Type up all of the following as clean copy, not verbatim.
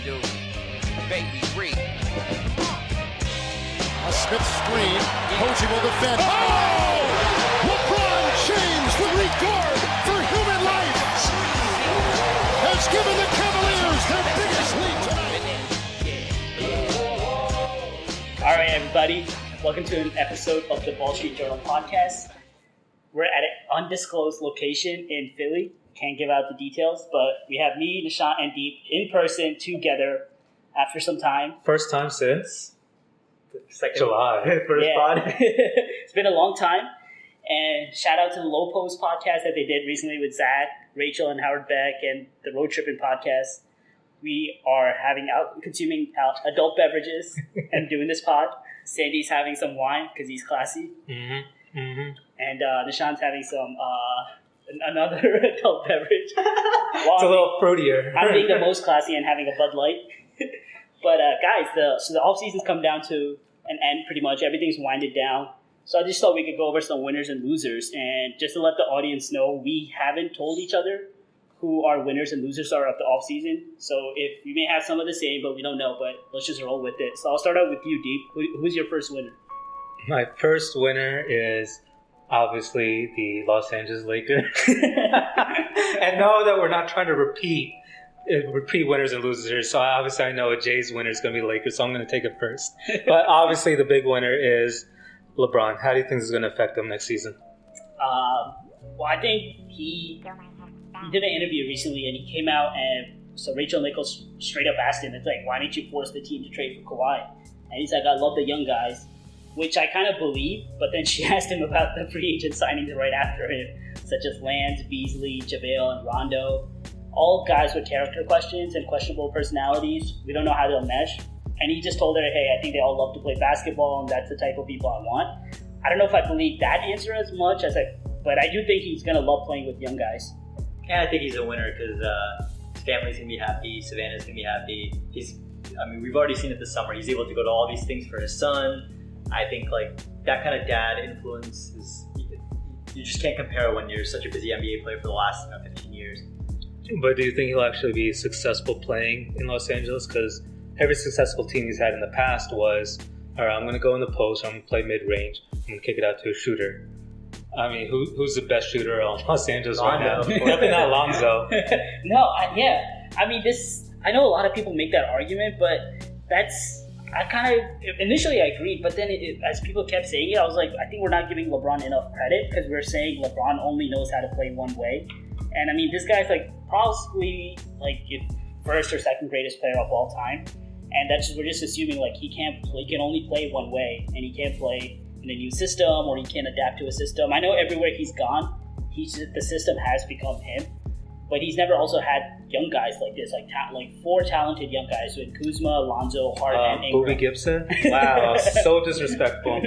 do. Baby Reed. A Smith screen. Posey will defend. Oh! LeBron James, the regard for human life, has given the Cavaliers their biggest lead tonight. All right, everybody. Welcome to an episode of the Wall Street Journal podcast. We're at an undisclosed location in Philly. Can't give out the details, but we have me, Nishant, and Deep in person together after some time. First time since July. First pod. It's been a long time. And shout out to the Low Post podcast that they did recently with Zach, Rachel, and Howard Beck, and the Road Tripping podcast. We are consuming adult beverages and doing this pod. Sandy's having some wine because he's classy. Mm-hmm. Mm-hmm. And Nishant's having some another adult beverage. It's a little fruitier. I'm being the most classy and having a Bud Light. But guys, the off season's come down to an end pretty much. Everything's winded down. So I just thought we could go over some winners and losers, and just to let the audience know, we haven't told each other who our winners and losers are of the off season. So if you may have some of the same, but we don't know. But let's just roll with it. So I'll start out with you, Deep. Who's your first winner? My first winner is obviously the Los Angeles Lakers. And know that we're not trying to repeat winners and losers. So obviously I know Jay's winner is going to be Lakers, so I'm going to take it first. But obviously the big winner is LeBron. How do you think this is going to affect him next season? Well, I think he did an interview recently, and he came out, and so Rachel Nichols straight up asked him, it's like, why didn't you force the team to trade for Kawhi? And he's like, I love the young guys, which I kind of believe, but then she asked him about the free agent signings right after him, such as Lance, Beasley, JaVale, and Rondo. All guys with character questions and questionable personalities. We don't know how they'll mesh. And he just told her, hey, I think they all love to play basketball, and that's the type of people I want. I don't know if I believe that answer as much, but I do think he's going to love playing with young guys. Yeah, I think he's a winner because his family's going to be happy, Savannah's going to be happy. We've already seen it this summer. He's able to go to all these things for his son. I think that kind of dad influence is, you just can't compare when you're such a busy NBA player for the last 15 years. But do you think he'll actually be successful playing in Los Angeles? Because every successful team he's had in the past was, all right, I'm going to go in the post, I'm going to play mid-range, I'm going to kick it out to a shooter. I mean, who's the best shooter on Los Angeles right now? Definitely not Lonzo. No, I mean, I know a lot of people make that argument, but initially I agreed, but then as people kept saying it, I was like, I think we're not giving LeBron enough credit because we're saying LeBron only knows how to play one way. And I mean, this guy's probably first or second greatest player of all time. And we're just assuming he can only play one way, and he can't play in a new system, or he can't adapt to a system. I know everywhere he's gone, the system has become him, but he's never also had young guys like this, four talented young guys with Kuzma, Lonzo, Hart, and Ingram. Bobby Gibson? Wow, so disrespectful.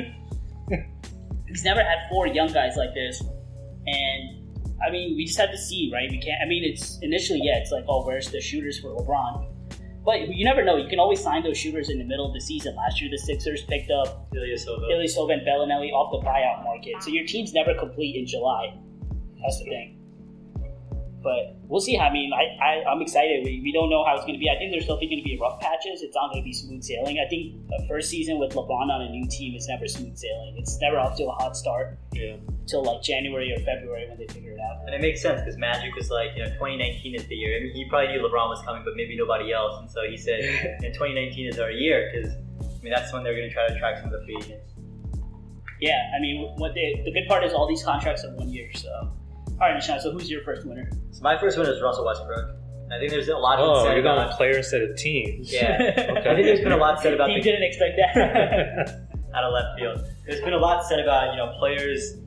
He's never had four young guys like this, and I mean, we just have to see, right? We can't. I mean, it's initially, it's where's the shooters for LeBron? But you never know. You can always sign those shooters in the middle of the season. Last year, the Sixers picked up Ilyasova and Bellinelli off the buyout market. So your team's never complete in July. That's the thing. But we'll see. I mean, I'm excited. We don't know how it's going to be. I think there's still going to be rough patches. It's not going to be smooth sailing. I think the first season with LeBron on a new team is never smooth sailing. It's never off to a hot start. Yeah. Until January or February when they figure it out. And it makes sense because Magic was 2019 is the year. I mean, he probably knew LeBron was coming, but maybe nobody else. And so he said, 2019 is our year because, that's when they're going to try to attract some of the free agents. Yeah, I mean, the good part is all these contracts are 1 year, so. All right, Nishant, so who's your first winner? So my first winner is Russell Westbrook. I think there's a lot of said you're going about with player instead of team. Yeah. Okay. I think there's been a lot said about You didn't expect that. Out of left field. There's been a lot said about, players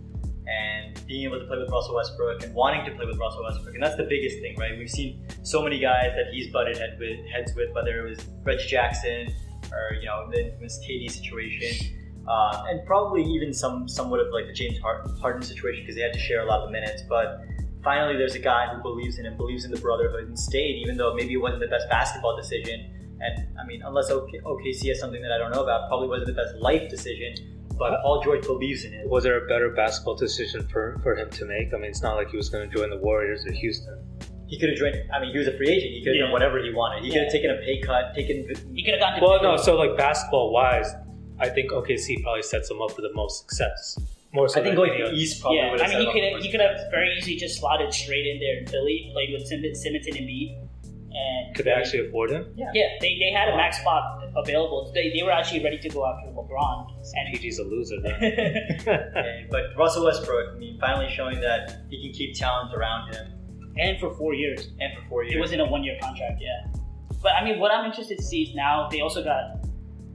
and being able to play with Russell Westbrook and wanting to play with Russell Westbrook. And that's the biggest thing, right? We've seen so many guys that he's butted heads with, whether it was Reggie Jackson or, the infamous KD situation. And probably even somewhat of the James Harden situation because they had to share a lot of the minutes. But finally, there's a guy who believes in him, believes in the brotherhood, and stayed, even though maybe it wasn't the best basketball decision. And I mean, unless OKC has something that I don't know about, probably wasn't the best life decision. But Paul George believes in it. Was there a better basketball decision for him to make? I mean, it's not like he was going to join the Warriors or Houston. he could have joined. I mean, he was a free agent. He could have done whatever he wanted. He could have taken a pay cut, He could have gone to. Well, no. So like basketball wise, I think OKC probably sets him up for the most success. More so I think than going to any the other. East probably Yeah, would I have mean, he could have very easily just slotted straight in there in Philly, played with Simmons and Embiid, and Could they actually afford him? yeah, they had a max spot available. They were actually ready to go after LeBron, and PG's a loser, man. Yeah, but Russell Westbrook, I mean, finally showing that he can keep talent around him, and for 4 years. and for 4 years. It wasn't a 1 year contract, yeah. But I mean, what I'm interested to see is now they also got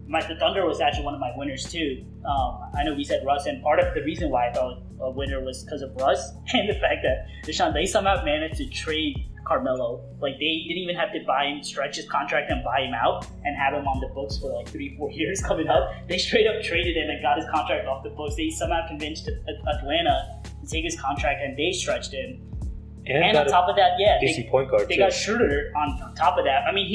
the Thunder was actually one of my winners too. I know we said Russ, and part of the reason why I thought a winner was because of Russ and the fact that they somehow managed to trade Carmelo. Like they didn't even have to buy him, stretch his contract and buy him out and have him on the books for like 3-4 years coming up. They straight up traded him and got his contract off the books. They somehow convinced Atlanta to take his contract and they stretched him. And on top of that, decent point guard. They too. got Schroeder on top of that. I mean,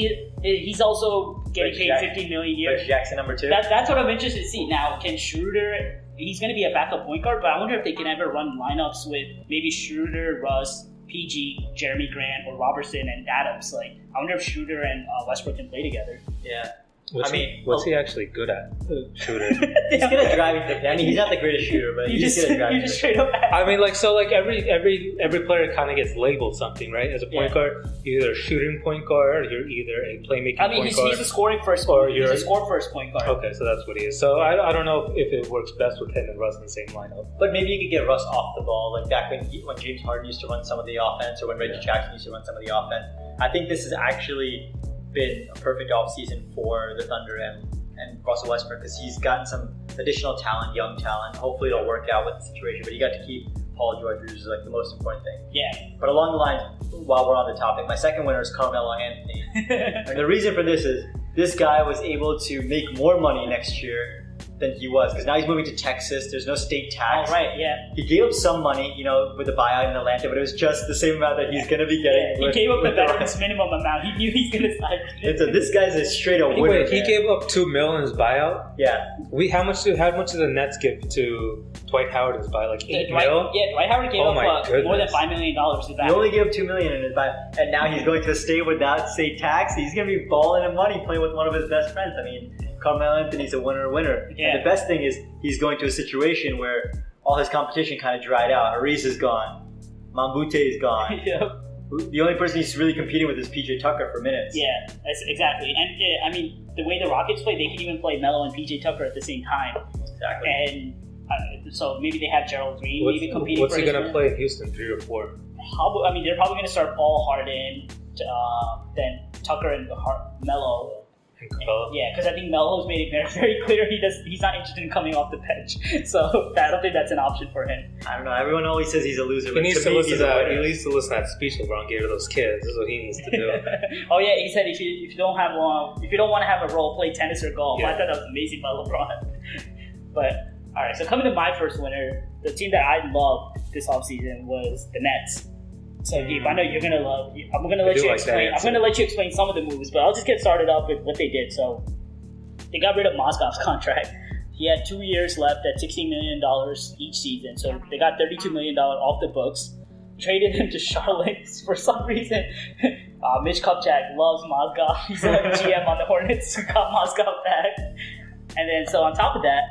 he's also getting paid $15 million a year. Reggie Jackson number 2. That's what I'm interested to see. Now, can Schroeder? He's going to be a backup point guard, but I wonder if they can ever run lineups with maybe Schroeder, Russ, PG, Jeremy Grant, or Robertson and Adams. Like, I wonder if Schroeder and Westbrook can play together. Yeah. What's he actually good at? Shooter. He's good at driving the I mean, he's not the greatest shooter, but he's good at driving. You just straight up. I mean, every player kind of gets labeled something, right? As a point guard, you're either a shooting point guard, you're either a playmaking point guard. He's a scoring first, or he's a score first point guard. Okay, so that's what he is. So I don't know if it works best with him and Russ in the same lineup. But maybe you could get Russ off the ball, like back when James Harden used to run some of the offense, or when Reggie Jackson used to run some of the offense. I think this has actually been a perfect offseason for the Thunder and Russell Westbrook, because he's gotten some additional talent, young talent. Hopefully it'll work out with the situation, but you got to keep Paul George, which is like the most important thing. Yeah. But along the lines, while we're on the topic, my second winner is Carmelo Anthony. And the reason for this is this guy was able to make more money next year than he was, because now he's moving to Texas. There's no state tax. Oh, right, yeah. He gave up some money, with the buyout in Atlanta, but it was just the same amount that he's going to be getting. He gave up the veterans minimum amount. He knew he's going to sign. And so this guy's a straight up winner. Wait, he gave up $2 million in his buyout? Yeah. How much did the Nets give to Dwight Howard in his buyout? Like $8 million? Yeah, Dwight Howard gave up more than $5 million to that. He only gave up $2 million in his buyout, and now he's going to a state without state tax. He's going to be balling in money playing with one of his best friends. I mean, Carmelo Anthony's a winner. Yeah. And the best thing is he's going to a situation where all his competition kind of dried out. Ariz is gone. Mambute is gone. Yep. The only person he's really competing with is PJ Tucker for minutes. Yeah, that's exactly. And I mean, the way the Rockets play, they can even play Melo and PJ Tucker at the same time. Exactly. And so maybe they have Gerald Green maybe competing. What's for he his going to win. play in Houston, 3 or 4? I mean, they're probably going to start Paul Harden, then Tucker and Melo. Yeah, because I think Melo's made it very, very clear he's not interested in coming off the bench. So I don't think that's an option for him. I don't know. Everyone always says he's a loser. He But needs to to me, listen he's to a that. winner. He needs to listen to that speech LeBron gave to those kids. This is what he needs to do. Oh yeah, he said if you don't want to have a role, play tennis or golf. Yeah. I thought that was amazing by LeBron. But all right, so coming to my first winner, the team that I loved this offseason was the Nets. So Gabe, I know you're gonna love. I'm gonna let you explain. I'm gonna let you explain some of the moves, but I'll just get started off with what they did. So they got rid of Mozgov's contract. He had 2 years left at $16 million each season. So they got $32 million off the books. Traded him to Charlotte for some reason. Mitch Kupchak loves Mozgov. He's a GM on the Hornets. Got Mozgov back. And then so on top of that,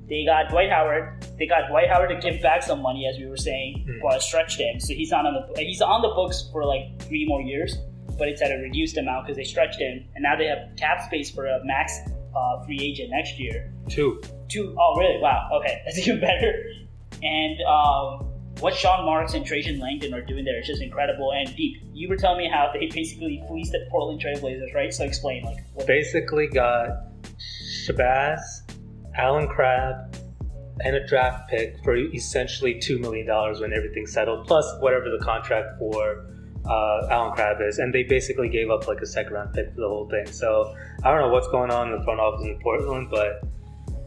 they got Dwight Howard. They got Dwight Howard to give back some money, as we were saying, or stretched him. So he's on the books for like 3 more years, but it's at a reduced amount because they stretched him. And now they have cap space for a max free agent next year. 2. Oh, really? Wow. Okay, that's even better. And what Sean Marks and Trajan Langdon are doing there is just incredible. And Deep, you were telling me how they basically fleeced the Portland Trailblazers, right? So explain, what Basically got Shabazz, Alan Crabb, and a draft pick for essentially $2 million when everything's settled, plus whatever the contract for Alan Crabb is. And they basically gave up like a second round pick for the whole thing. So I don't know what's going on in the front office in Portland, but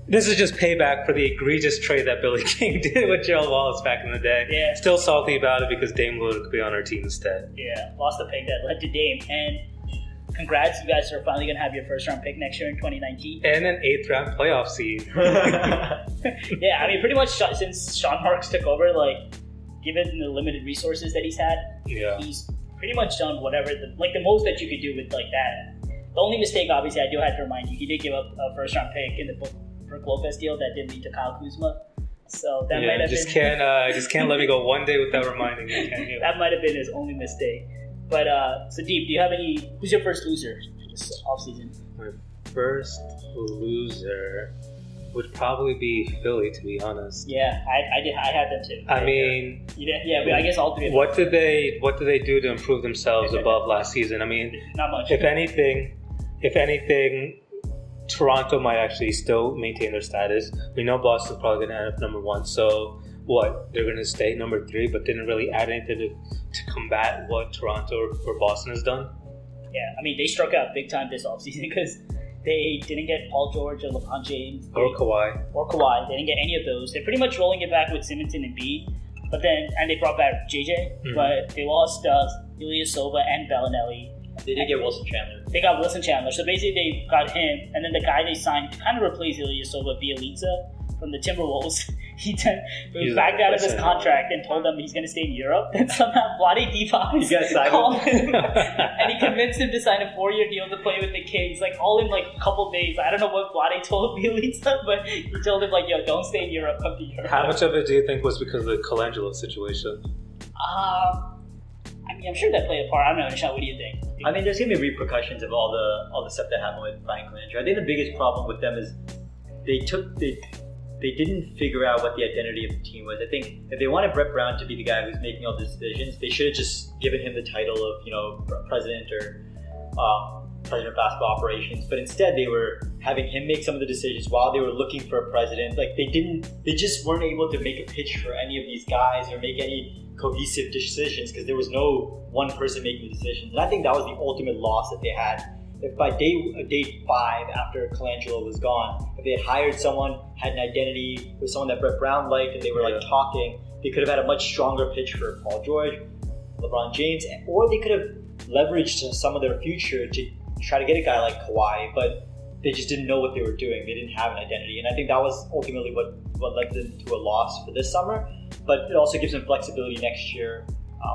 this is just payback for the egregious trade that Billy King did with Gerald Wallace back in the day. Yeah. Still salty about it because Dame Lillard could be on our team instead. Yeah, lost the pick that led to Dame. And congrats, you guys are finally going to have your first round pick next year in 2019. And an 8th round playoff seed. Yeah, I mean, pretty much since Sean Marks took over, given the limited resources that he's had, Yeah. he's pretty much done whatever the most that you could do with like that. The only mistake, obviously, I do have to remind you, he did give up a first round pick in the Brook Lopez deal that did lead to Kyle Kuzma. So that might have just been can't let me go one day without reminding you, can you? that might have been his only mistake. But so Deep, do you have any? Who's your first loser this offseason? My first loser would probably be Philly, to be honest. Yeah, I had them too. I mean, but I guess all three of them. what did they do to improve themselves above last season? I mean, Not much. If anything, Toronto might actually still maintain their status. We know Boston's probably going to end up number 1. So what? They're going to stay number 3, but didn't really add anything to combat what Toronto or Boston has done. Yeah, I mean, they struck out big time this offseason because they didn't get Paul George or LeBron James. Or Kawhi. They didn't get any of those. They're pretty much rolling it back with Simmons and Embiid. But then, and they brought back JJ, but they lost Ilyasova and Bellinelli. They did get Wilson Chandler. They got Wilson Chandler. So basically they got him, and then the guy they signed to kind of replace Ilyasova, Bielitsa, from the Timberwolves. He backed out of his contract and told them he's going to stay in Europe. And somehow Vlade Divac called him, and he convinced him to sign a 4-year deal to play with the Kings, like all in like a couple days. I don't know what Vlade told Bielitsa, but he told him like, yo, don't stay in Europe, come to Europe. How much of it do you think was because of the Colangelo situation? I mean, I'm sure that played a part. I don't know, Nishan, what do you think? I mean, there's gonna be repercussions of all the stuff that happened with Frank Colangelo. I think the biggest problem with them is they didn't figure out what the identity of the team was. I think if they wanted Brett Brown to be the guy who's making all the decisions, they should have just given him the title of, president or president of basketball operations. But instead, they were having him make some of the decisions while they were looking for a president. Like they just weren't able to make a pitch for any of these guys or make any cohesive decisions because there was no one person making the decisions. And I think that was the ultimate loss that they had. If by day 5 after Colangelo was gone, if they had hired someone, had an identity with someone that Brett Brown liked, and they were like talking, they could have had a much stronger pitch for Paul George, LeBron James, or they could have leveraged some of their future to try to get a guy like Kawhi, but they just didn't know what they were doing. They didn't have an identity, and I think that was ultimately what led them to a loss for this summer. But it also gives them flexibility next year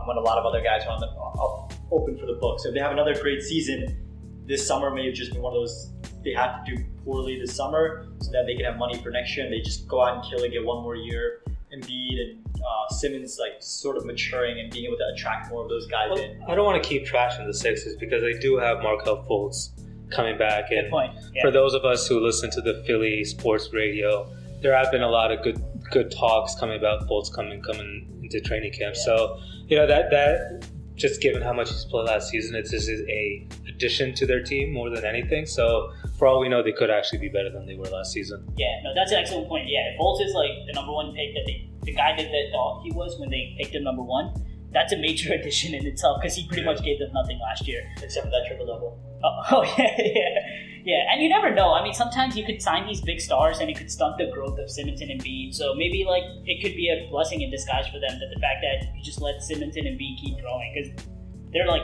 when a lot of other guys are open for the book. So if they have another great season, this summer may have just been one of those, they had to do poorly this summer so that they can have money for next year, and they just go out and kill it, get one more year. Embiid and Simmons like sort of maturing and being able to attract more of those guys in. I don't want to keep trashing the Sixers because they do have Markelle Fultz coming back. Good point. Yeah. For those of us who listen to the Philly sports radio, there have been a lot of good talks coming about Fultz coming into training camp. Yeah. So that just given how much he's played last season, this is a addition to their team more than anything. So for all we know, they could actually be better than they were last season. Yeah, no, that's an excellent point. Yeah, if Fultz is like the number 1 pick the guy that they thought he was when they picked him number 1, that's a major addition in itself because he pretty much gave them nothing last year. Except for that triple double. Oh yeah. And you never know. I mean, sometimes you could sign these big stars and it could stunt the growth of Simmons and Embiid. So maybe like it could be a blessing in disguise for them that the fact that you just let Simmons and Embiid keep growing because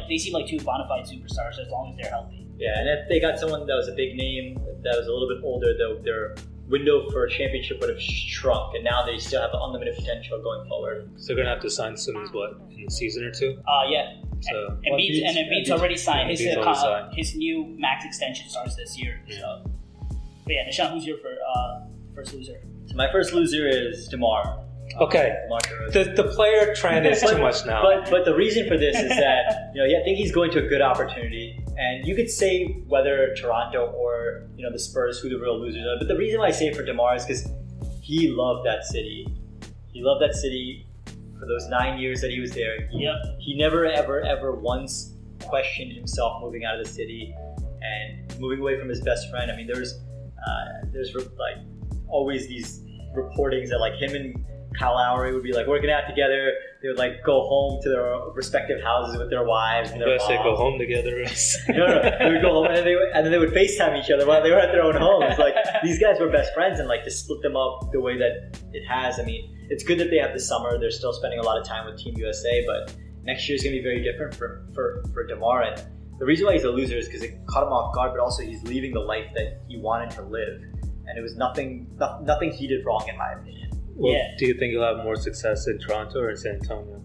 they seem like 2 bona fide superstars as long as they're healthy. Yeah, and if they got someone that was a big name that was a little bit older, their window for a championship would have shrunk, and now they still have unlimited potential going forward. So they're gonna have to sign Simmons in a season or 2? Yeah. So Embiid's already signed. Embiid's His new max extension starts this year. Yeah. So, but yeah, Nishan, who's your first loser? So my first loser is DeMar. Okay, the player trend is too much now. But the reason for this is that I think he's going to a good opportunity, and you could say whether Toronto or the Spurs who the real losers are. But the reason why I say for DeMar is because he loved that city. He loved that city for those 9 years that he was there. He never ever once questioned himself moving out of the city and moving away from his best friend. I mean, there's like always these reportings that like him and Kyle Lowry would be like working out together. They would like go home to their respective houses with their wives and their moms. They go home together. No, they would go home and then they would FaceTime each other while they were at their own homes. Like these guys were best friends, and like to split them up the way that it has. I mean, it's good that they have the summer. They're still spending a lot of time with Team USA, but next year is going to be very different for DeMar. And the reason why he's a loser is because it caught him off guard, but also he's leaving the life that he wanted to live, and it was nothing he did wrong in my opinion. Well, do you think he'll have more success in Toronto or in San Antonio?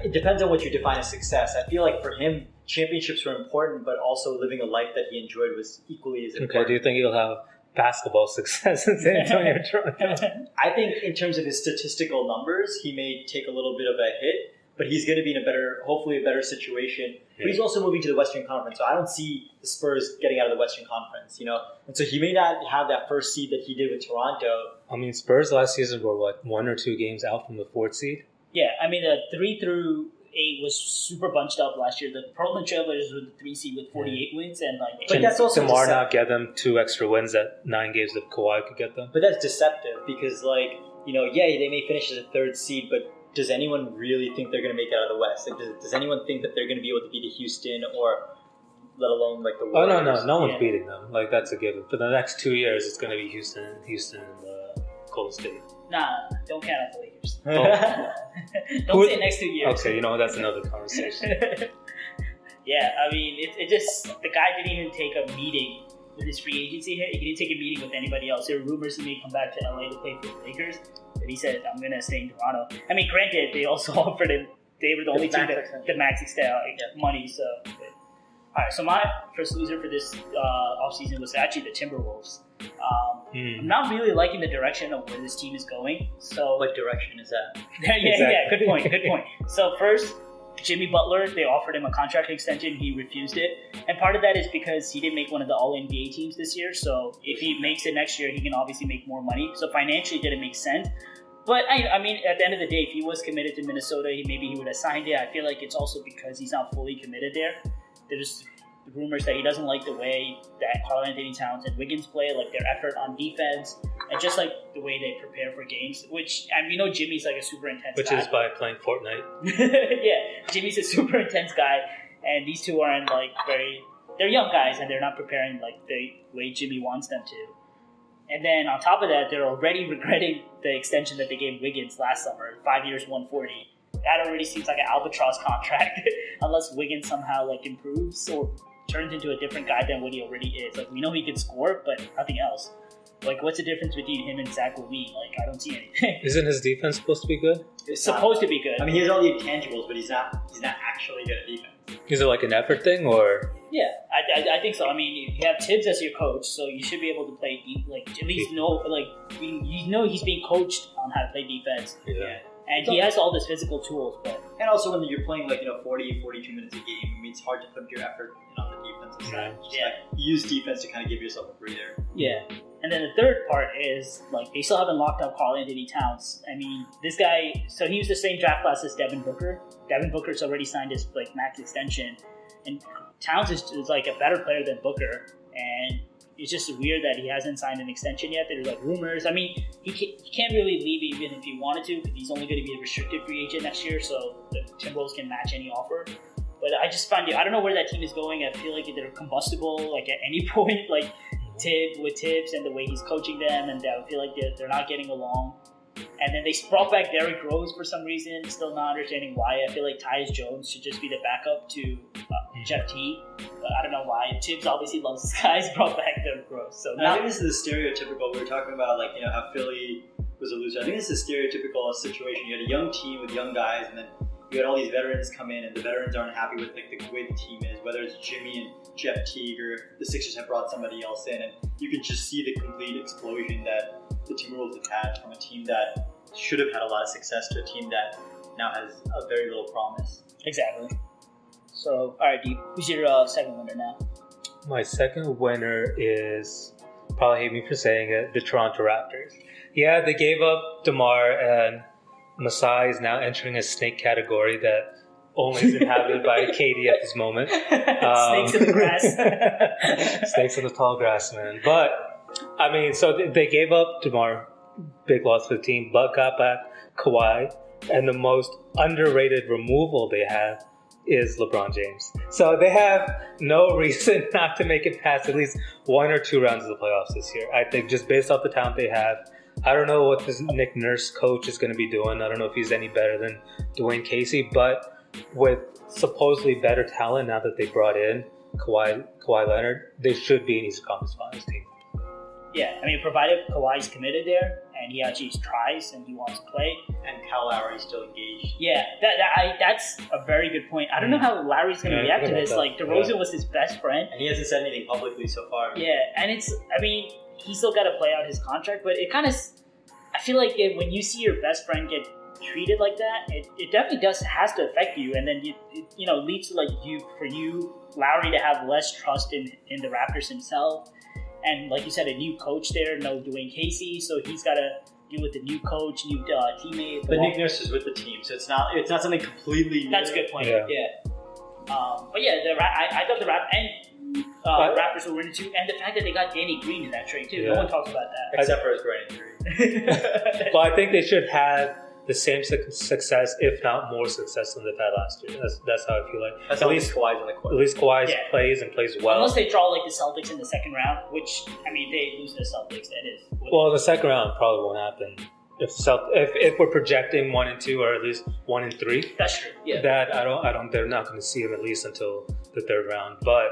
It depends on what you define as success. I feel like for him, championships were important, but also living a life that he enjoyed was equally as important. Okay, do you think he'll have basketball success in San Antonio, Toronto? I think in terms of his statistical numbers, he may take a little bit of a hit, but he's going to be in hopefully a better situation. But he's also moving to the Western Conference, so I don't see the Spurs getting out of the Western Conference, And so he may not have that first seed that he did with Toronto. I mean, Spurs last season were, 1 or 2 games out from the 4th seed? Yeah, I mean, the 3 through 8 was super bunched up last year. The Portland Trailblazers were the 3 seed with 48 wins, and But that's also DeMar not get them 2 extra wins that 9 games that Kawhi could get them? But that's deceptive because, they may finish as a 3rd seed, but does anyone really think they're going to make it out of the West? Does anyone think that they're going to be able to beat a Houston or let alone the Warriors? No one's beating them. That's a given. For the next 2 years, it's going to be Houston and Golden State. Nah, don't count out the Lakers. Oh. Don't say next 2 years. Okay, that's another conversation. Yeah, I mean, it just the guy didn't even take a meeting with his free agency hit. He didn't take a meeting with anybody else. There were rumors he may come back to LA to play for the Lakers, but he said, "I'm gonna stay in Toronto." I mean, granted, they also offered him. They were the only team that the max extent money. So, all right. So my first loser for this offseason was actually the Timberwolves. I'm not really liking the direction of where this team is going. So, what direction is that? Yeah. Good point. So first, Jimmy Butler, they offered him a contract extension. He refused it. And part of that is because he didn't make one of the All-NBA teams this year. So if he makes it next year, he can obviously make more money. So financially, it didn't make sense. But, I mean, at the end of the day, if he was committed to Minnesota, maybe he would have signed it. I feel like it's also because he's not fully committed there. There's rumors that he doesn't like the way that Karl-Anthony Towns and Wiggins play, their effort on defense, and just the way they prepare for games. Which, Jimmy's a super intense guy. Which is by playing Fortnite. Yeah, Jimmy's a super intense guy, and these two aren't they're young guys, and they're not preparing the way Jimmy wants them to. And then on top of that, they're already regretting the extension that they gave Wiggins last summer, 5 years, 140. That already seems like an albatross contract, unless Wiggins somehow improves or turns into a different guy than what he already is. We know he can score, but nothing else. What's the difference between him and Zach LaVine? I don't see anything. Isn't his defense supposed to be good? It's supposed to be good. I mean, he has all the intangibles, but he's not actually good at defense. Is it an effort thing, or? Yeah, I think so. I mean, you have Tibbs as your coach, so you should be able to play deep. At least know, he's being coached on how to play defense. Yeah. And he has all these physical tools, but and also when you're playing 40, 42 minutes a game, I mean, it's hard to put your effort on the defensive side. You use defense to kind of give yourself a breather. Yeah. And then the third part is they still haven't locked up Karl-Anthony Towns. I mean, this guy, so he was the same draft class as Devin Booker. Devin Booker's already signed his max extension, and Towns is a better player than Booker, and it's just weird that he hasn't signed an extension yet. There's rumors. I mean, he can't really leave even if he wanted to, because he's only going to be a restricted free agent next year, so the Timberwolves can match any offer. But I just find I don't know where that team is going. I feel like they're combustible at any point. Tibbs and the way he's coaching them, and I feel like they're not getting along. And then they brought back Derrick Rose for some reason, still not understanding why. I feel like Tyus Jones should just be the backup to Jeff Teague, but I don't know why. Tibbs obviously loves this guy. He's brought back Derrick Rose. So I think this is the stereotypical. We were talking about how Philly was a loser. I think this is a stereotypical situation. You had a young team with young guys, and then you had all these veterans come in, and the veterans aren't happy with the way the team is, whether it's Jimmy and Jeff Teague or the Sixers have brought somebody else in, and you can just see the complete explosion that the Timberwolves have had from a team that should have had a lot of success to a team that now has a very little promise. Exactly. So, all right, Deep, who's your second winner now? My second winner is, probably hate me for saying it, the Toronto Raptors. Yeah, they gave up DeMar, and Masai is now entering a snake category that only is inhabited by KD at this moment. Snakes in the grass. Snakes in the tall grass, man. But, I mean, so they gave up DeMar, big loss for the team, but got back Kawhi, and the most underrated removal they have is LeBron James. So they have no reason not to make it past at least 1 or 2 rounds of the playoffs this year. I think just based off the talent they have. I don't know what this Nick Nurse coach is going to be doing. I don't know if he's any better than Dwayne Casey, but with supposedly better talent now that they brought in Kawhi Leonard, they should be an Eastern Conference Finals team. Yeah, I mean, provided Kawhi's committed there and he actually tries and he wants to play. And Kyle Lowry's still engaged. Yeah, that's a very good point. I don't know how Larry's going to react to this. Like, DeRozan was his best friend. And he hasn't said anything publicly so far. Yeah, and he still got to play out his contract, but it kind of, I feel like when you see your best friend get treated like that, it definitely has to affect you, and then it leads to like Lowry to have less trust in the Raptors himself, and like you said, a new coach there, no Dwayne Casey, so he's got to deal with the new coach, new teammate. But Nick Nurse is with the team, so it's not something completely new. That's a good point. Yeah. But yeah, I thought the Raptors will win it too, and the fact that they got Danny Green in that trade too. No one talks about that. Except for his brain injury. But I think they should have the same success, if not more success, than they've had last year. That's how I feel like. At least Kawhi's on the court. At least Kawhi plays and plays well. Unless they draw like the Celtics in the second round, which they lose the Celtics. That is. Well, the second round probably won't happen. If we're projecting 1 and 2 or at least 1 and 3, that's true. Yeah. That I don't. They're not going to see him at least until the third round. But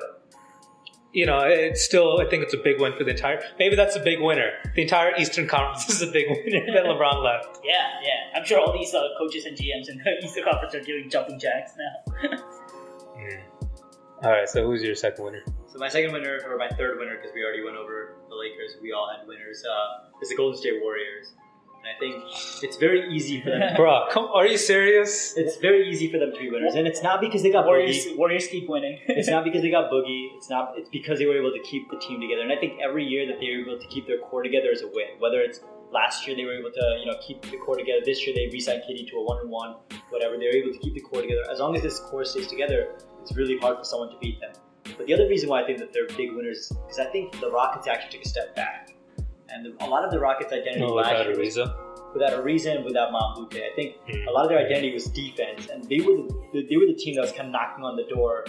it's still. I think it's a big win for the entire. Maybe that's a big winner. The entire Eastern Conference is a big winner that LeBron left. Yeah. I'm sure all these coaches and GMs in the Eastern Conference are doing jumping jacks now. All right. So who's your second winner? So my second winner, or my third winner, because we already went over the Lakers. We all had winners. Is the Golden State Warriors. And I think it's very easy for them. Bro, are you serious? It's very easy for them to be winners, and it's not because they got Boogie. Warriors keep winning. It's not because they got Boogie. It's because they were able to keep the team together. And I think every year that they were able to keep their core together is a win. Whether it's last year they were able to keep the core together. This year they re-signed KD to a 1-1. Whatever, they were able to keep the core together. As long as this core stays together, it's really hard for someone to beat them. But the other reason why I think that they're big winners is because I think the Rockets actually took a step back, and a lot of the Rockets' identity last year was without Ariza and without Mamute. I think a lot of their identity was defense, and they were the team that was kind of knocking on the door,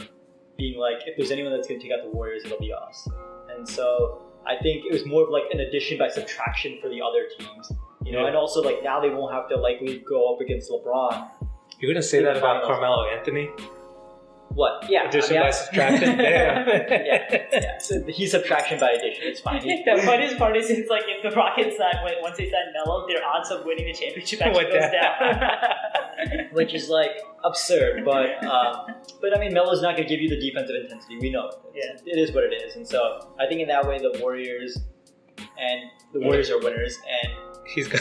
being like, if there's anyone that's going to take out the Warriors, it'll be us. And so I think it was more of like an addition by subtraction for the other teams, and also like now they won't have to likely go up against LeBron. You're going to say that about Carmelo Anthony? What? Yeah. Addition by subtraction? Damn. yeah. So he's subtraction by addition. It's fine. The funniest part is it's like if the Rockets once they sign Melo, their odds of winning the championship actually goes down. Which is like absurd, but I mean Melo's not going to give you the defensive intensity. We know it. It is what it is, and so I think in that way the Warriors are winners, and he's got.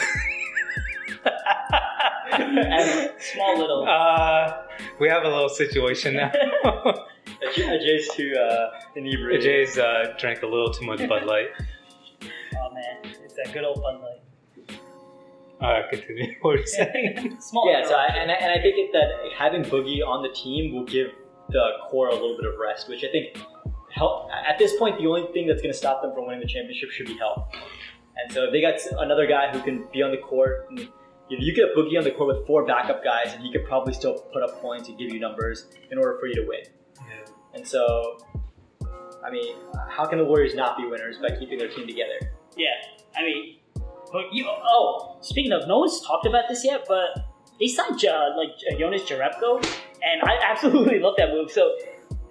And small little. We have a little situation now. Ajay's too inebriated. Ajay's drank a little too much Bud Light. Oh man, it's that good old Bud Light. Alright, continue. What were you saying? Small. Yeah, so I think that having Boogie on the team will give the core a little bit of rest, which I think help. At this point, the only thing that's going to stop them from winning the championship should be health. And so if they got another guy who can be on the court. You get Boogie on the court with 4 backup guys, and he could probably still put up points and give you numbers in order for you to win. Yeah. And so, I mean, how can the Warriors not be winners by keeping their team together? Yeah, I mean, speaking of, no one's talked about this yet, but they signed Jonas Jerebko, and I absolutely love that move. So,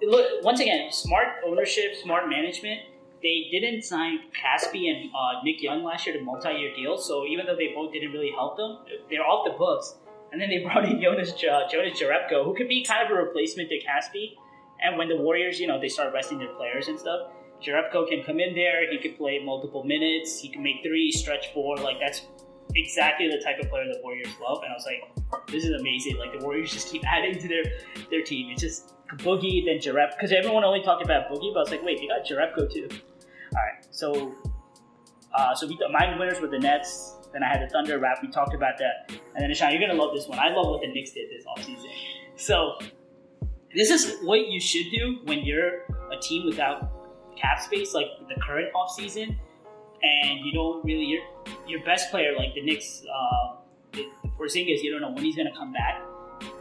look, once again, smart ownership, smart management. They didn't sign Caspi and Nick Young last year to multi-year deals, so even though they both didn't really help them, they're off the books. And then they brought in Jonas Jerebko, who could be kind of a replacement to Caspi. And when the Warriors, they start resting their players and stuff, Jerebko can come in there, he can play multiple minutes, he can make 3, stretch 4, like that's exactly the type of player the Warriors love. And I was like, this is amazing. Like the Warriors just keep adding to their team. It's just Boogie, then Jerebko, because everyone only talked about Boogie, but I was like, wait, they got Jerebko too. All right, so my winners were the Nets. Then I had the Thunder. We talked about that, and then Ishan, you're gonna love this one. I love what the Knicks did this offseason. So this is what you should do when you're a team without cap space, like the current offseason, and you don't really your best player, like the Knicks, Porzingis, you don't know when he's gonna come back.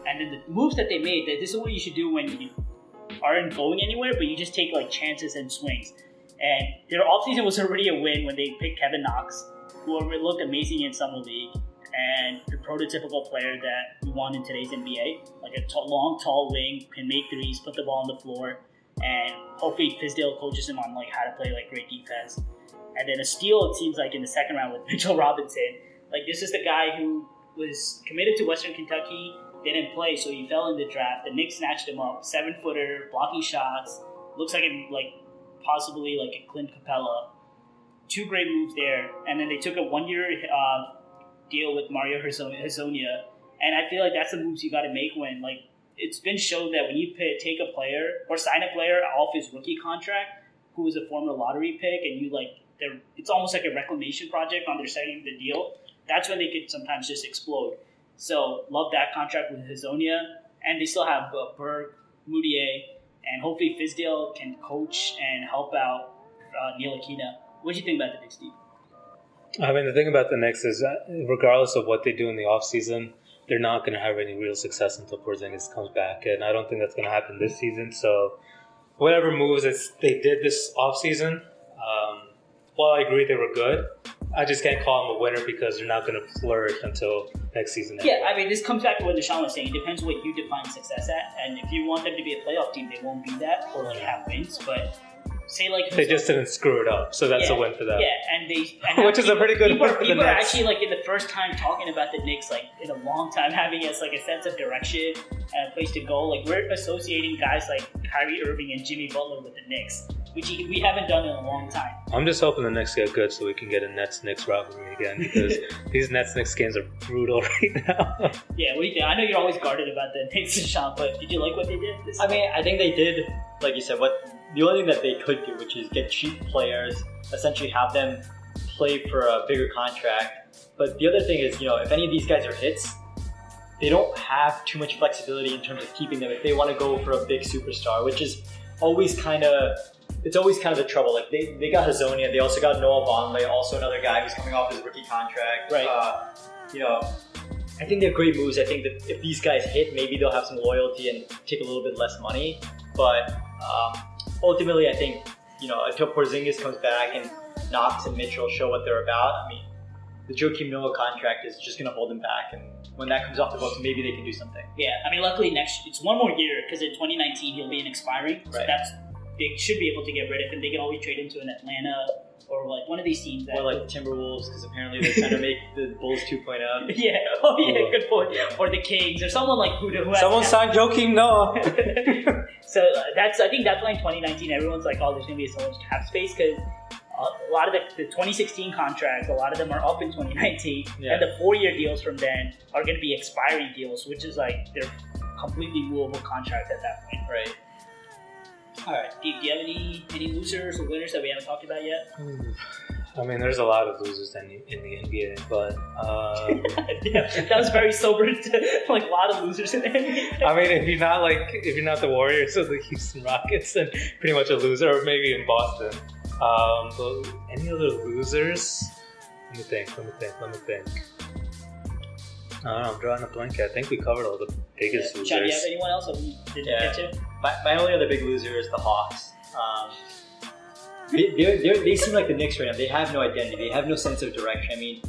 And then the moves that they made, this is what you should do when you aren't going anywhere, but you just take like chances and swings. And their offseason was already a win when they picked Kevin Knox, who looked amazing in Summer League, and the prototypical player that we want in today's NBA, like a long, tall wing, can make threes, put the ball on the floor, and hopefully Fizdale coaches him on like how to play like great defense. and then a steal, it seems like, in the second round with Mitchell Robinson. Like, this is the guy who was committed to Western Kentucky, didn't play, so he fell in the draft. The Knicks snatched him up, 7-footer, blocking shots, looks like possibly like a Clint Capella. 2 great moves there, and then they took a 1-year deal with Mario Hezonja, and I feel like that's the moves you got to make when, like, it's been shown that when you take a player or sign a player off his rookie contract who was a former lottery pick, and you it's almost like a reclamation project on their second the deal. That's when they could sometimes just explode. So love that contract with Hezonja, and they still have Burke, Moutier, and hopefully Fizdale can coach and help out Neil Aquina. What do you think about the Knicks, Steve? I mean, the thing about the Knicks is that regardless of what they do in the offseason, they're not going to have any real success until Porzingis comes back, and I don't think that's going to happen this season. So whatever moves they did this offseason, while I agree they were good, I just can't call them a winner because they're not going to flourish until next season. Yeah, I mean, this comes back to what Deshaun was saying. It depends what you define success at, and if you want them to be a playoff team, they won't be that or like have wins. But say like they just didn't screw it up, so that's a win for them. Yeah, and which is a pretty good win for the Knicks. People are actually like in the first time talking about the Knicks like in a long time, having us like a sense of direction and a place to go. Like we're associating guys like Kyrie Irving and Jimmy Butler with the Knicks, which we haven't done in a long time. I'm just hoping the Knicks get good so we can get a Nets-Knicks rivalry again, because these Nets-Knicks games are brutal right now. Yeah, what do you think? I know you're always guarded about the Knicks and Sean, but did you like what they did? I mean, I think they did, like you said, the only thing that they could do, which is get cheap players, essentially have them play for a bigger contract. But the other thing is, if any of these guys are hits, they don't have too much flexibility in terms of keeping them if they want to go for a big superstar, which is always kind of the trouble. Like they got Hezonja, they also got Noah Vonleh, also another guy who's coming off his rookie contract. Right. I think they're great moves. I think that if these guys hit, maybe they'll have some loyalty and take a little bit less money. But ultimately, I think until Porzingis comes back and Knox and Mitchell show what they're about, I mean, the Joakim Noah contract is just going to hold them back. And when that comes off the books, maybe they can do something. Yeah, I mean, luckily it's one more year because in 2019 he'll be an expiring. So they should be able to get rid of him. They can always trade him to an Atlanta or like one of these teams. Or like the Timberwolves, because apparently they're trying to make the Bulls 2.0. Yeah, good point. Or the Kings, or someone like who has someone signed Joakim Noah. So I think that's why in 2019 everyone's like, oh, there's going to be so much cap space because a lot of the 2016 contracts, a lot of them are up in 2019, and the 4-year deals from then are going to be expiring deals, which is like they're completely movable contracts at that point. Right. All right. Do you have any losers or winners that we haven't talked about yet? I mean, there's a lot of losers in the NBA, but that was very sober. Like a lot of losers in the NBA. I mean, if you're not the Warriors or the Houston Rockets, then pretty much a loser, or maybe in Boston. But any other losers? Let me think. I don't know, I'm drawing a blank. I think we covered all the biggest losers. Sean, do you have anyone else that we didn't get to? My only other big loser is the Hawks. They seem like the Knicks right now. They have no identity. They have no sense of direction. I mean,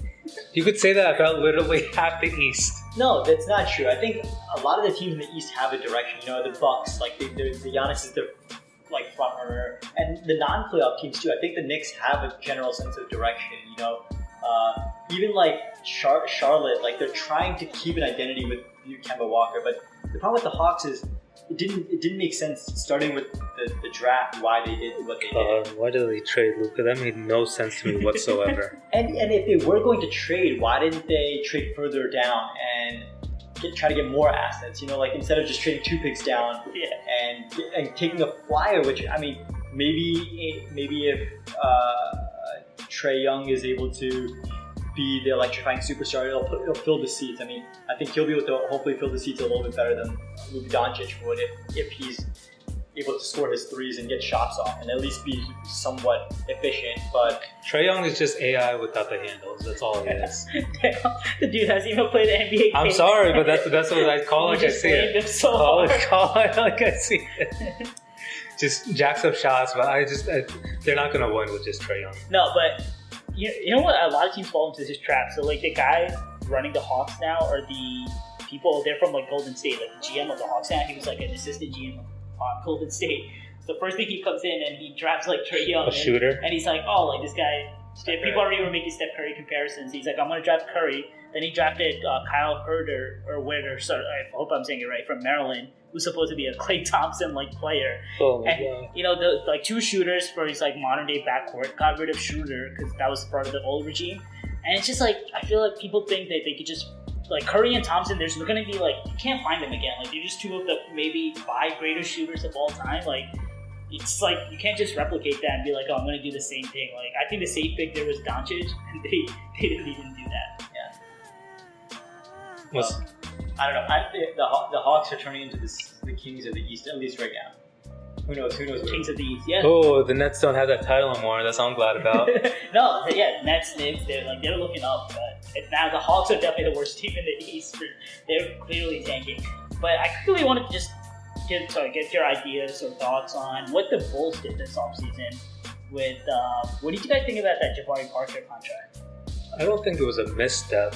you could say that about literally half the East. No, that's not true. I think a lot of the teams in the East have a direction. The Bucks, like the Giannis is their like front runner, and the non-playoff teams too. I think the Knicks have a general sense of direction. Even like Charlotte, like they're trying to keep an identity with Kemba Walker, but the problem with the Hawks is it didn't make sense starting with the draft why they did what they did. Why did they trade Luka? That made no sense to me whatsoever. and if they were going to trade, why didn't they trade further down and try to get more assets? Like instead of just trading 2 picks down and taking a flyer, which I mean maybe if Trae Young is able to be the electrifying superstar, it'll fill the seats. I mean, I think he'll be able to hopefully fill the seats a little bit better than Luka Doncic would if he's able to score his threes and get shots off and at least be somewhat efficient. But Trae Young is just AI without the handles. That's all he is. The dude hasn't even played the NBA game. I'm sorry, but that's what I call like I see it. Call it like I see it. Just jacks up shots, but they're not going to win with just Trae Young. No, but you know what? A lot of teams fall into this trap. So like the guys running the Hawks now are the people. They're from like Golden State. Like the GM of the Hawks now, he was like an assistant GM of Golden State. the first thing he comes in and he drafts like Trae Young, A shooter. and he's like, oh, like this guy. People already were making Steph Curry comparisons. He's like, I'm gonna draft Curry. Then he drafted Kyle Herter or Werder. Sorry, I hope I'm saying it right, from Maryland, who's supposed to be a Klay Thompson like player. Oh my And god. you know, the like two shooters for his like modern day backcourt got rid of Schroeder because that was part of the old regime. And it's just like I feel like people think that they could just like Curry and Thompson. There's going to be like you can't find them again. Like they're just two of the maybe 5 greatest shooters of all time. Like it's like you can't just replicate that and be like, oh, I'm going to do the same thing. Like I think the safe pick there was Doncic, and they didn't even do that. Yeah. What's, I don't know. The Hawks are turning into the Kings of the East, at least right now. Who knows? Kings of the East, yeah. oh, the Nets don't have that title anymore. That's all I'm glad about. No, yeah, Nets, Knicks, they're looking up. But now the Hawks are definitely the worst team in the East. They're clearly tanking. But I clearly wanted to just get your ideas or thoughts on what the Bulls did this offseason with what did you guys think about that Jabari Parker contract? I don't think it was a misstep.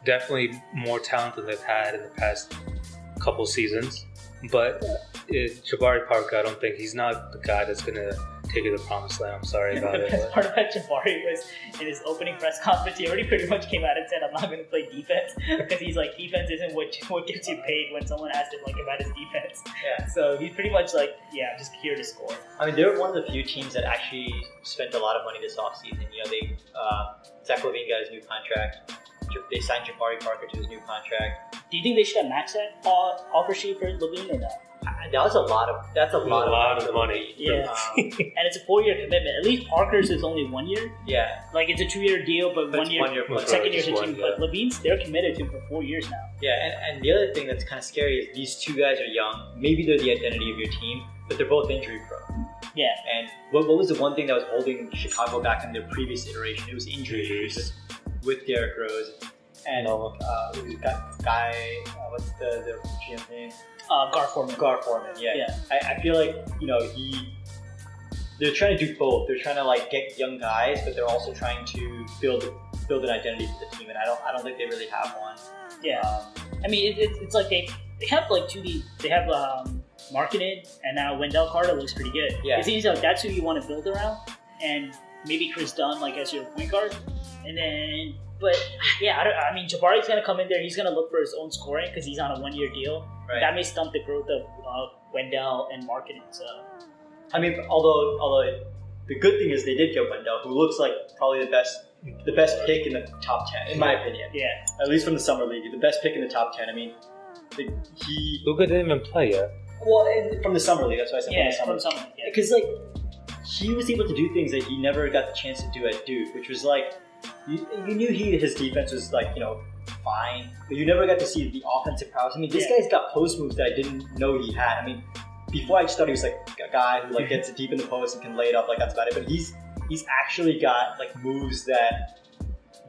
Definitely more talent than they've had in the past couple seasons. But Jabari Parker, I don't think he's not the guy that's going to take you to the promised land. I'm sorry about The it. best but- part about Jabari was in his opening press conference, he already pretty much came out and said, I'm not going to play defense, because he's like, defense isn't what gets you paid when someone asked him like about his defense. Yeah. So he's pretty much like, yeah, I'm just here to score. I mean, they're one of the few teams that actually spent a lot of money this offseason. You know, Zach LaVine got his new contract. They signed Jabari Parker to his new contract. Do you think they should have matched that offer sheet for Levine or no? That's a lot of money. Yeah. And it's a 4-year commitment. At least Parker's is only 1 year. Yeah. Like it's a 2-year deal, but But it's 1 year plus. second year's a Just 2. one, yeah. But Levine's, they're committed to him for 4 years now. Yeah, and the other thing that's kind of scary is these two guys are young. Maybe they're the identity of your team, but they're both injury prone. Yeah. And what was the one thing that was holding Chicago back in their previous iteration? It was injuries with Derrick Rose. And who's got guy? What's the GM name? Gar Forman. Gar Forman. Yeah. I feel like they're trying to do both. They're trying to like get young guys, but they're also trying to build an identity for the team. And I don't think they really have one. Yeah. I mean, it's like they have like they have Marketed, and now Wendell Carter looks pretty good. Yeah. It seems like that's who you want to build around, and maybe Chris Dunn like as your point guard, and then. But yeah, I mean, Jabari's gonna come in there. He's gonna look for his own scoring because he's on a 1-year deal. Right. That may stunt the growth of Wendell and Marketed. So I mean, although the good thing is they did get Wendell, who looks like probably the best pick in the top 10, in my opinion. yeah, At least from the summer league, the best pick in the top 10. I mean, Luka didn't even play yet. from the summer league. That's why I said yeah, from from the summer. someone. Yeah. Because like he was able to do things that he never got the chance to do at Duke, which was like you knew his defense was like fine, but you never got to see the offensive prowess. I mean, this guy's got post moves that I didn't know he had. I mean, before I just thought he was like a guy who like gets it deep in the post and can lay it up, like that's about it. But he's actually got like moves that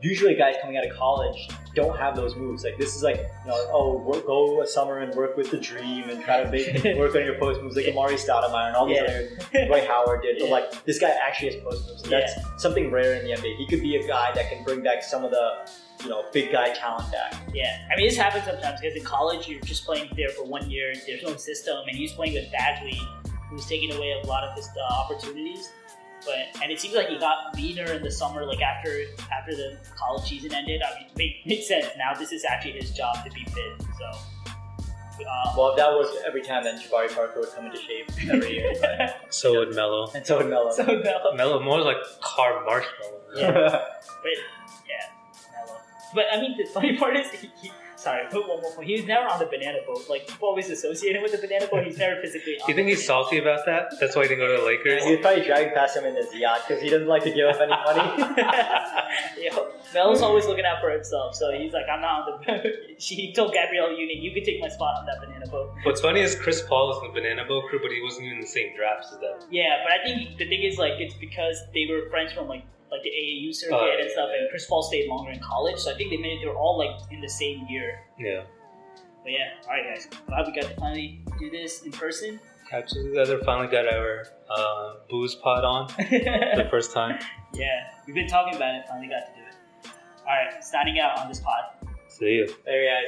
usually guys coming out of college don't have those moves. Like this is like go a summer and work with the Dream and try to work on your post moves like Amari Stoudemire and all these other Dwight Howard did. But like this guy actually has post moves. That's something rare in the NBA. He could be a guy that can bring back some of the big guy talent back. Yeah, I mean, this happens sometimes because in college you're just playing there for 1 year. There's no system, and he's playing with Bagley, who's taking away a lot of his opportunities. And it seems like he got leaner in the summer, like after the college season ended. I mean, it makes sense now. This is actually his job to be fit. So, well, if that worked every time, then Jabari Parker would come into shape every year. So would Melo. And so would Melo. so no. Melo more like carved marshmallow. Yeah. But yeah, Melo. But I mean, the funny part is, sorry, put one more point. He was never on the banana boat. Like people always associate him with the banana boat. He's never physically. Do you think he's salty about that? That's why he didn't go to the Lakers? He was probably driving past him in his yacht because he doesn't like to give up any money. Melo's always looking out for himself, so he's like, I'm not on the. He told Gabrielle Union, you can take my spot on that banana boat. What's funny is Chris Paul was in the banana boat crew, but he wasn't even in the same draft as them. Yeah, but I think the thing is like it's because they were friends from like the AAU circuit and stuff, and Chris Paul stayed longer in college, so I think they were all like in the same year. Yeah. But yeah, all right, guys, glad we got to finally do this in person. Catch together, finally got our booze pod on for the first time. Yeah, we've been talking about it, finally got to do it. All right, signing out on this pod. See you. There, guys.